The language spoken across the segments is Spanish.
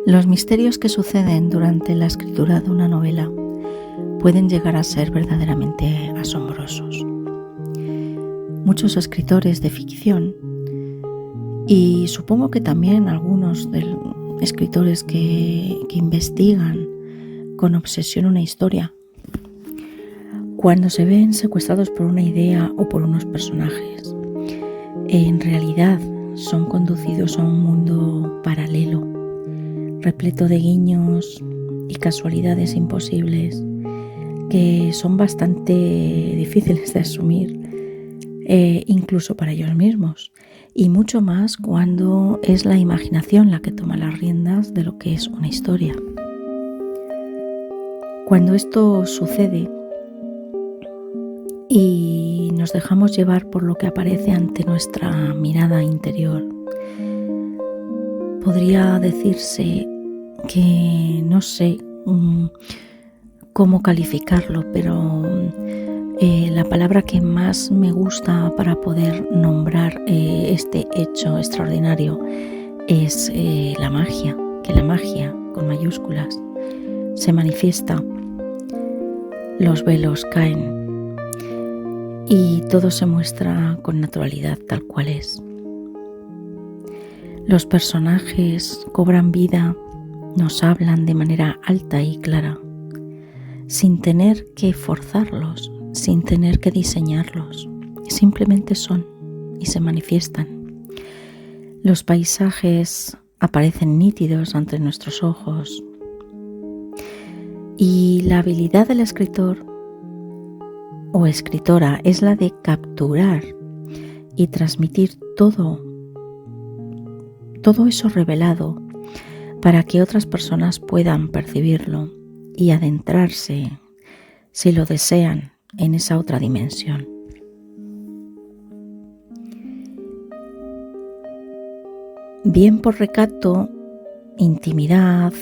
Los misterios que suceden durante la escritura de una novela pueden llegar a ser verdaderamente asombrosos. Muchos escritores de ficción, y supongo que también algunos escritores que investigan con obsesión una historia, cuando se ven secuestrados por una idea o por unos personajes, en realidad son conducidos a un mundo paralelo, repleto de guiños y casualidades imposibles que son bastante difíciles de asumir, incluso para ellos mismos, y mucho más cuando es la imaginación la que toma las riendas de lo que es una historia. Cuando esto sucede y nos dejamos llevar por lo que aparece ante nuestra mirada interior, podría decirse que no sé cómo calificarlo, pero la palabra que más me gusta para poder nombrar este hecho extraordinario es la magia, que la magia, con mayúsculas, se manifiesta, los velos caen y todo se muestra con naturalidad tal cual es. Los personajes cobran vida, nos hablan de manera alta y clara, sin tener que forzarlos, sin tener que diseñarlos, simplemente son y se manifiestan. Los paisajes aparecen nítidos ante nuestros ojos y la habilidad del escritor o escritora es la de capturar y transmitir todo eso revelado para que otras personas puedan percibirlo y adentrarse, si lo desean, en esa otra dimensión. Bien por recato, intimidad,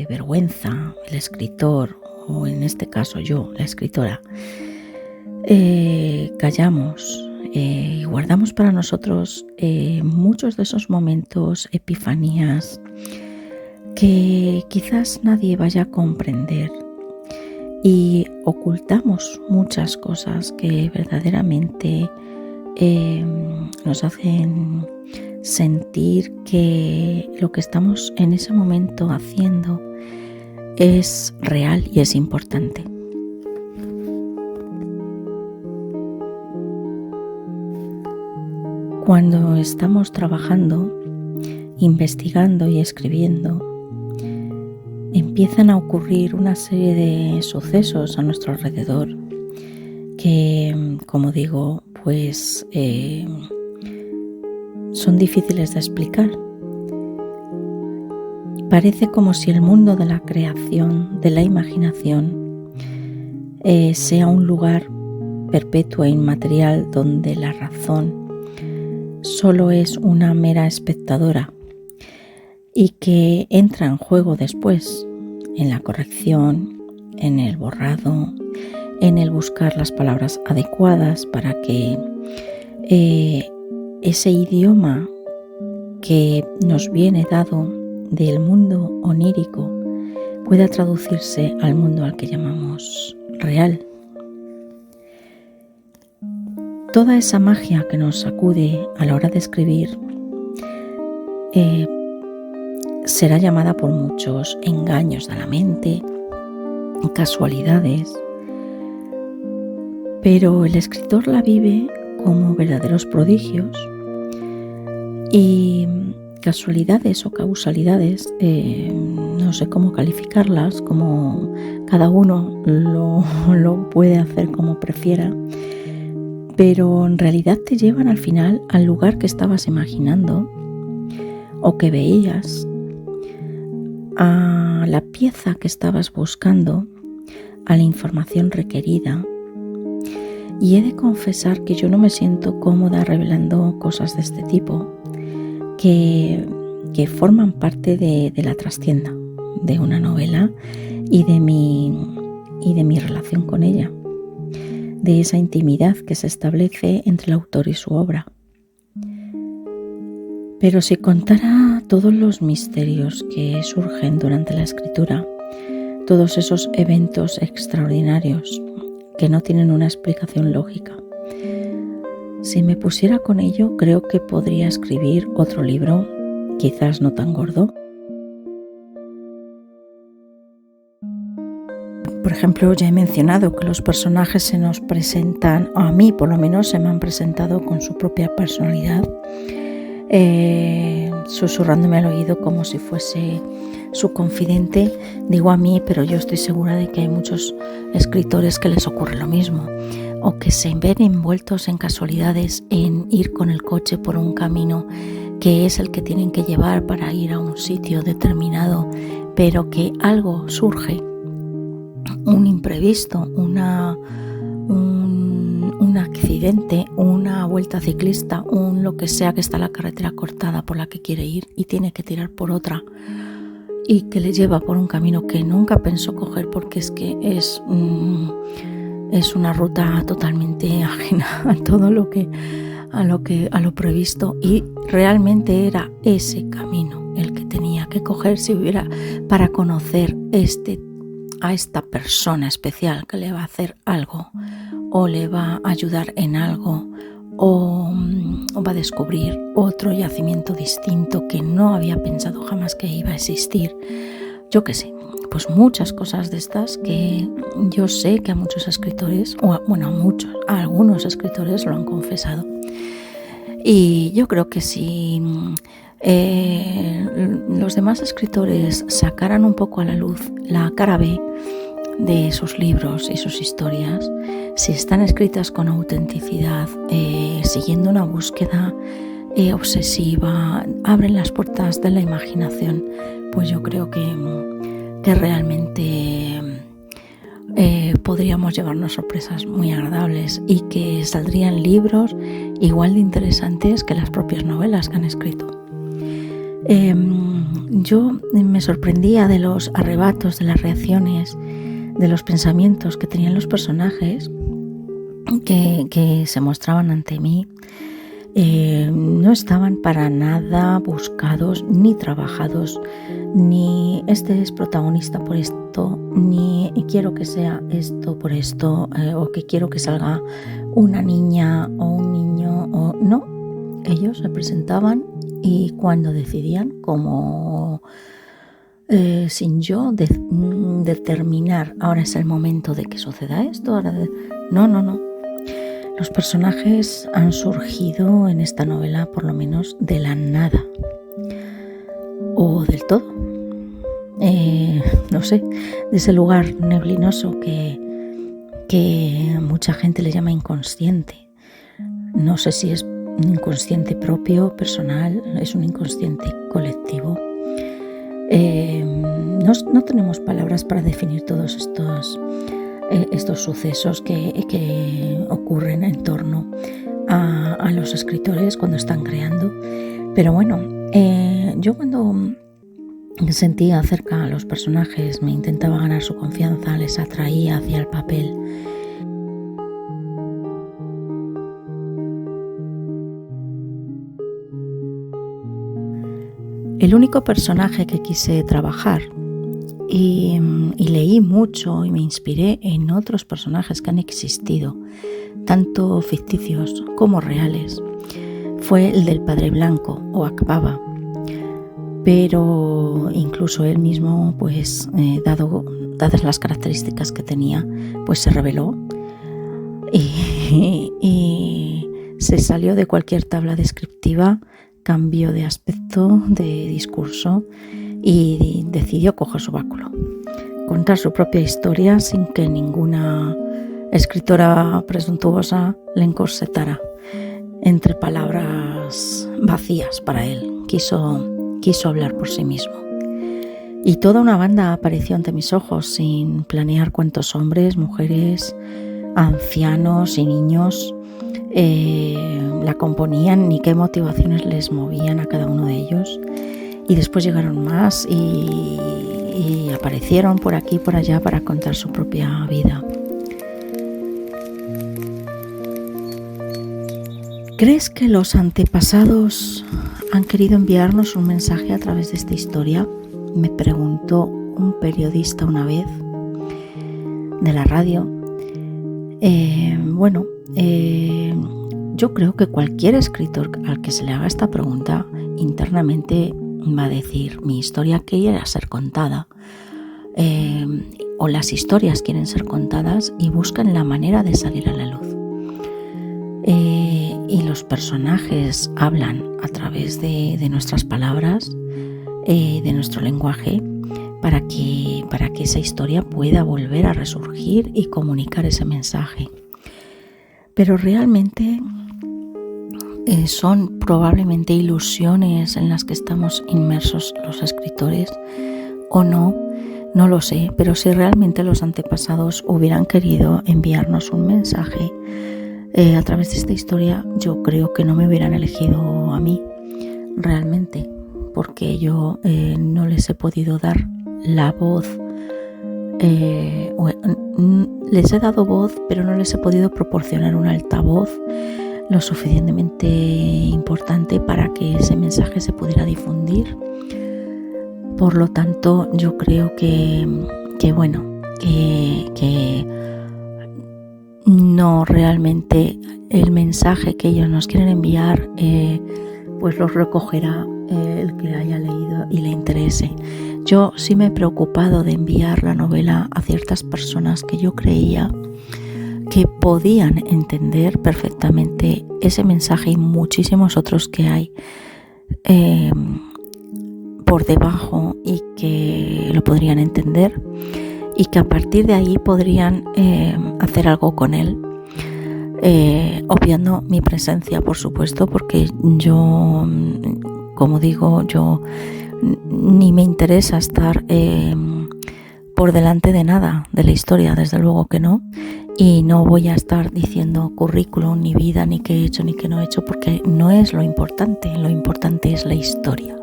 vergüenza, el escritor, o en este caso yo, la escritora, callamos y guardamos para nosotros muchos de esos momentos, epifanías, que quizás nadie vaya a comprender, y ocultamos muchas cosas que verdaderamente nos hacen sentir que lo que estamos en ese momento haciendo es real y es importante. Cuando estamos trabajando, investigando y escribiendo, empiezan a ocurrir una serie de sucesos a nuestro alrededor que, como digo, pues son difíciles de explicar. Parece como si el mundo de la creación, de la imaginación, sea un lugar perpetuo e inmaterial donde la razón solo es una mera espectadora y que entra en juego después, en la corrección, en el borrado, en el buscar las palabras adecuadas para que ese idioma que nos viene dado del mundo onírico pueda traducirse al mundo al que llamamos real. Toda esa magia que nos sacude a la hora de escribir será llamada por muchos engaños de la mente, casualidades, pero el escritor la vive como verdaderos prodigios, y casualidades o causalidades, no sé cómo calificarlas, como cada uno lo puede hacer como prefiera, pero en realidad te llevan al final al lugar que estabas imaginando o que veías, a la pieza que estabas buscando, a la información requerida. Y he de confesar que yo no me siento cómoda revelando cosas de este tipo que forman parte de la trastienda de una novela y de mi relación con ella, de esa intimidad que se establece entre el autor y su obra. Pero si contara todos los misterios que surgen durante la escritura, todos esos eventos extraordinarios que no tienen una explicación lógica. Si me pusiera con ello, creo que podría escribir otro libro, quizás no tan gordo. Por ejemplo, ya he mencionado que los personajes se nos presentan, a mí por lo menos se me han presentado con su propia personalidad, susurrándome al oído como si fuese su confidente. Digo a mí, pero yo estoy segura de que hay muchos escritores que les ocurre lo mismo, o que se ven envueltos en casualidades, en ir con el coche por un camino que es el que tienen que llevar para ir a un sitio determinado, pero que algo surge, un imprevisto, un accidente, una vuelta ciclista, un lo que sea, que está la carretera cortada por la que quiere ir y tiene que tirar por otra, y que le lleva por un camino que nunca pensó coger porque es que es una ruta totalmente ajena a todo lo previsto, y realmente era ese camino el que tenía que coger si hubiera, para conocer a esta persona especial que le va a hacer algo, o le va a ayudar en algo, o va a descubrir otro yacimiento distinto que no había pensado jamás que iba a existir. Yo qué sé, pues muchas cosas de estas que yo sé que a muchos escritores, a algunos escritores lo han confesado. Y yo creo que si los demás escritores sacaran un poco a la luz la cara B de sus libros y sus historias, si están escritas con autenticidad, siguiendo una búsqueda obsesiva, abren las puertas de la imaginación, pues yo creo que realmente podríamos llevarnos sorpresas muy agradables, y que saldrían libros igual de interesantes que las propias novelas que han escrito. Yo me sorprendía de los arrebatos, de las reacciones, de los pensamientos que tenían los personajes que se mostraban ante mí. No estaban para nada buscados ni trabajados, ni este es protagonista por esto, ni quiero que sea esto por esto, o que quiero que salga una niña o un niño, o no. Ellos se presentaban, y cuando decidían, como sin yo determinar, ahora es el momento de que suceda esto, no. Los personajes han surgido en esta novela, por lo menos, de la nada, o del todo, no sé, de ese lugar neblinoso que mucha gente le llama inconsciente. No sé si es un inconsciente propio, personal, es un inconsciente colectivo. No tenemos palabras para definir todos estos sucesos que ocurren en torno a los escritores cuando están creando. Pero bueno, yo cuando me sentía cerca a los personajes, me intentaba ganar su confianza, les atraía hacia el papel. El único personaje que quise trabajar, y leí mucho y me inspiré en otros personajes que han existido, tanto ficticios como reales, fue el del Padre Blanco o Akbaba. Pero incluso él mismo, pues dadas las características que tenía, pues se rebeló y se salió de cualquier tabla descriptiva, cambió de aspecto, de discurso, y decidió coger su báculo, contar su propia historia sin que ninguna escritora presuntuosa le encorsetara entre palabras vacías para él. Quiso hablar por sí mismo. Y toda una banda apareció ante mis ojos sin planear cuántos hombres, mujeres, ancianos y niños la componían, ni qué motivaciones les movían a cada uno de ellos. Y después llegaron más y aparecieron por aquí y por allá para contar su propia vida. ¿Crees que los antepasados han querido enviarnos un mensaje a través de esta historia. Me preguntó un periodista una vez de la radio. Yo creo que cualquier escritor al que se le haga esta pregunta internamente va a decir: mi historia quiere ser contada, o las historias quieren ser contadas y buscan la manera de salir a la luz. Y los personajes hablan a través de nuestras palabras, de nuestro lenguaje, para que esa historia pueda volver a resurgir y comunicar ese mensaje. Pero realmente son probablemente ilusiones en las que estamos inmersos los escritores, o no lo sé, pero si realmente los antepasados hubieran querido enviarnos un mensaje a través de esta historia, yo creo que no me hubieran elegido a mí realmente, porque yo no les he podido dar la voz, les he dado voz, pero no les he podido proporcionar un altavoz lo suficientemente importante para que ese mensaje se pudiera difundir. Por lo tanto, yo creo que no realmente el mensaje que ellos nos quieren enviar, pues los recogerá el que haya leído y le interese. Yo sí me he preocupado de enviar la novela a ciertas personas que yo creía que podían entender perfectamente ese mensaje y muchísimos otros que hay por debajo y que lo podrían entender y que a partir de ahí podrían hacer algo con él, obviando mi presencia, por supuesto, porque yo, como digo, yo ni me interesa estar por delante de nada de la historia, desde luego que no, y no voy a estar diciendo currículum, ni vida, ni qué he hecho, ni qué no he hecho, porque no es lo importante es la historia,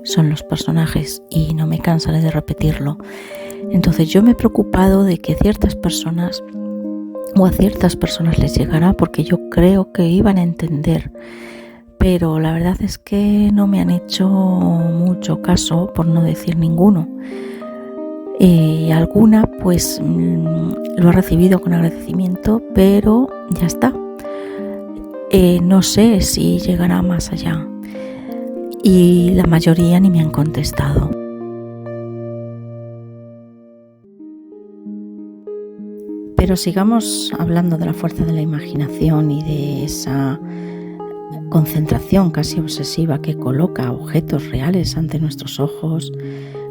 son los personajes, y no me cansaré de repetirlo. Entonces yo me he preocupado de que ciertas personas, o a ciertas personas les llegara, porque yo creo que iban a entender, pero la verdad es que no me han hecho mucho caso, por no decir ninguno. Y alguna pues lo ha recibido con agradecimiento, pero ya está. No sé si llegará más allá, y la mayoría ni me han contestado. Pero sigamos hablando de la fuerza de la imaginación y de esa concentración casi obsesiva que coloca objetos reales ante nuestros ojos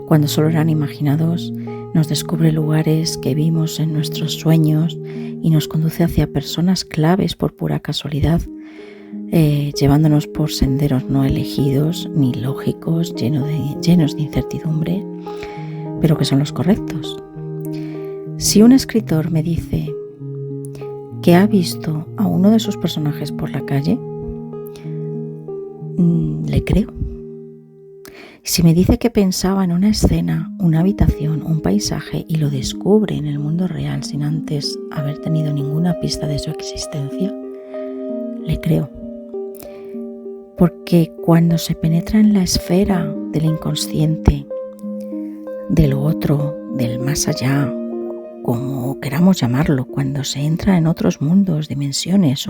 cuando solo eran imaginados, nos descubre lugares que vimos en nuestros sueños y nos conduce hacia personas claves por pura casualidad, llevándonos por senderos no elegidos ni lógicos, llenos de incertidumbre, pero que son los correctos. Si un escritor me dice que ha visto a uno de sus personajes por la calle, le creo. Si me dice que pensaba en una escena, una habitación, un paisaje y lo descubre en el mundo real sin antes haber tenido ninguna pista de su existencia, le creo. Porque cuando se penetra en la esfera del inconsciente, del otro, del más allá, como queramos llamarlo, cuando se entra en otros mundos, dimensiones,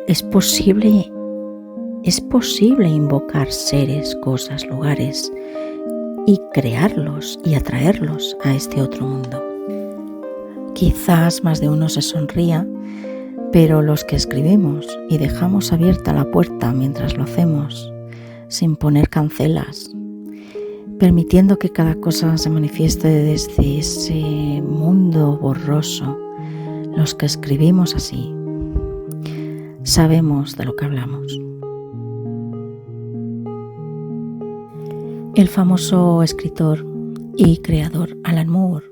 es posible invocar seres, cosas, lugares y crearlos y atraerlos a este otro mundo. Quizás más de uno se sonría, pero los que escribimos y dejamos abierta la puerta mientras lo hacemos, sin poner cancelas, permitiendo que cada cosa se manifieste desde ese mundo borroso, los que escribimos así, sabemos de lo que hablamos. El famoso escritor y creador Alan Moore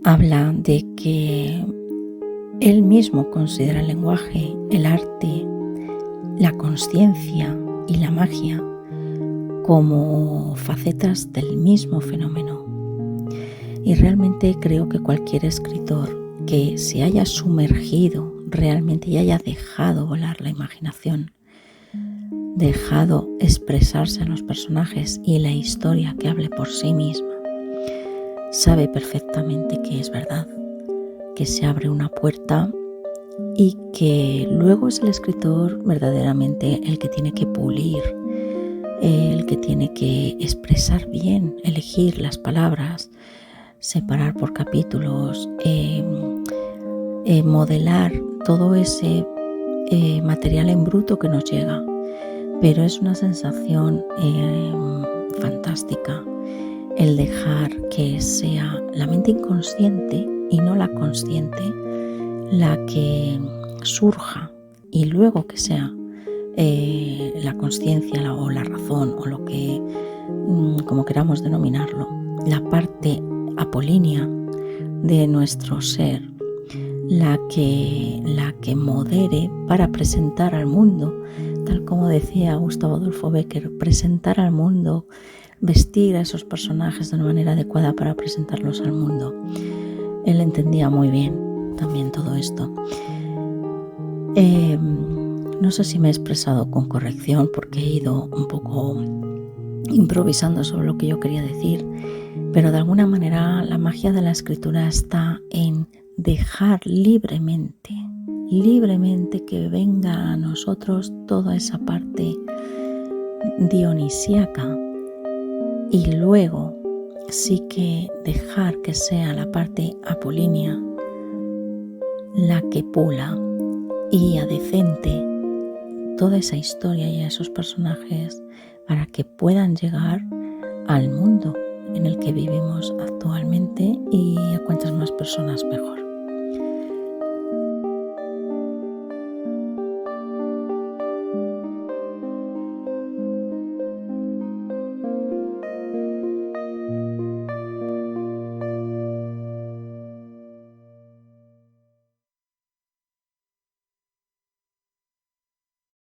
habla de que él mismo considera el lenguaje, el arte, la consciencia y la magia como facetas del mismo fenómeno. Y realmente creo que cualquier escritor que se haya sumergido realmente y haya dejado volar la imaginación dejado expresarse a los personajes y la historia que hable por sí misma, sabe perfectamente que es verdad, que se abre una puerta y que luego es el escritor verdaderamente el que tiene que pulir, el que tiene que expresar bien, elegir las palabras, separar por capítulos, modelar todo ese material en bruto que nos llega. Pero es una sensación fantástica el dejar que sea la mente inconsciente y no la consciente la que surja, y luego que sea la consciencia o la razón o lo que como queramos denominarlo, la parte apolínea de nuestro ser, la que modere para presentar al mundo, tal como decía Gustavo Adolfo Bécquer, presentar al mundo, vestir a esos personajes de una manera adecuada para presentarlos al mundo. Él entendía muy bien también todo esto. No sé si me he expresado con corrección porque he ido un poco improvisando sobre lo que yo quería decir, pero de alguna manera la magia de la escritura está en dejar libremente que venga a nosotros toda esa parte dionisíaca y luego sí que dejar que sea la parte apolínea la que pula y adecente toda esa historia y a esos personajes para que puedan llegar al mundo en el que vivimos actualmente y a cuantas más personas mejor.